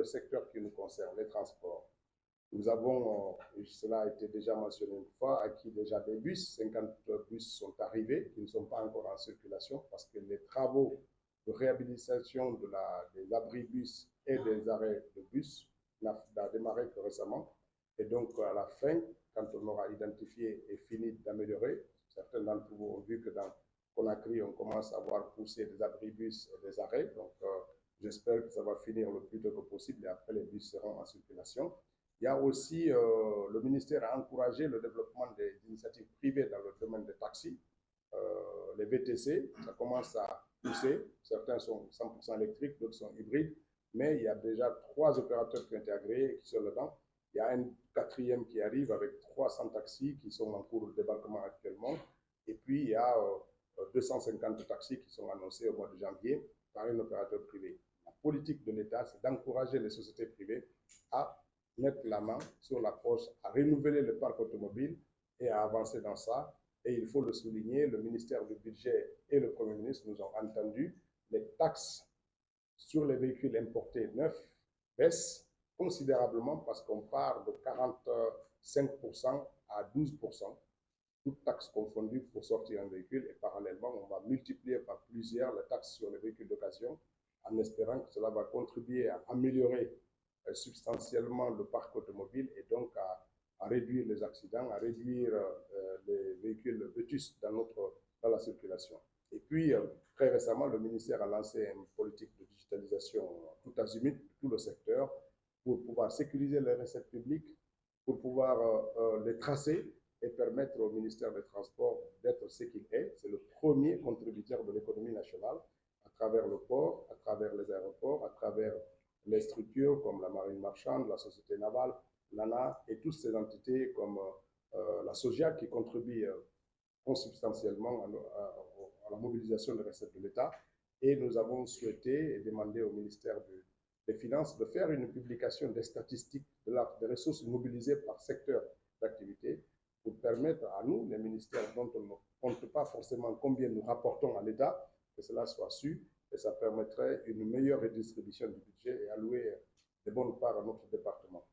le secteur qui nous concerne, les transports. Nous avons, cela a été déjà mentionné une fois, acquis déjà des bus. 50 bus sont arrivés, qui ne sont pas encore en circulation parce que les travaux de réhabilitation des abribus et des arrêts de bus n'a démarré que récemment. Et donc, à la fin, quand on aura identifié et fini d'améliorer, certains d'entre vous ont vu que dans Conakry, on commence à voir pousser des abribus et des arrêts. Donc, j'espère que ça va finir le plus tôt que possible et après, les bus seront en circulation. Il y a aussi, le ministère a encouragé le développement des initiatives privées dans le domaine des taxis. Les VTC, ça commence à pousser. Certains sont 100% électriques, d'autres sont hybrides. Mais il y a déjà 3 opérateurs qui ont été agréés et qui sont dedans. Il y a un 4e qui arrive avec 300 taxis qui sont en cours de débarquement actuellement. Et puis, il y a 250 taxis qui sont annoncés au mois de janvier par un opérateur privé. La politique de l'État, c'est d'encourager les sociétés privées à mettre la main sur la poche, à renouveler le parc automobile et à avancer dans ça. Et il faut le souligner, le ministère du Budget et le Premier ministre nous ont entendu. Les taxes sur les véhicules importés neufs baissent considérablement parce qu'on part de 45% à 12%, toutes taxes confondues pour sortir un véhicule. Et parallèlement, on va multiplier par plusieurs les taxes sur les véhicules d'occasion en espérant que cela va contribuer à améliorer substantiellement le parc automobile et donc à réduire les accidents, à réduire les véhicules vétustes dans la circulation. Et puis, très récemment, le ministère a lancé une politique de digitalisation tout azimut, de tout le secteur, pour pouvoir sécuriser les recettes publiques, pour pouvoir les tracer et permettre au ministère des Transports d'être ce qu'il est. C'est le premier contributeur de l'économie nationale à travers le port, à travers les aéroports, à travers les structures comme la marine marchande, la société navale, l'ANA et toutes ces entités comme la SOGIA qui contribuent consubstantiellement à la mobilisation des recettes de l'État. Et nous avons souhaité et demandé au ministère des Finances de faire une publication des statistiques des ressources mobilisées par secteur d'activité pour permettre à nous, les ministères dont on ne compte pas forcément combien nous rapportons à l'État, que cela soit su et ça permettrait une meilleure redistribution du budget et allouer de bonnes parts à notre département.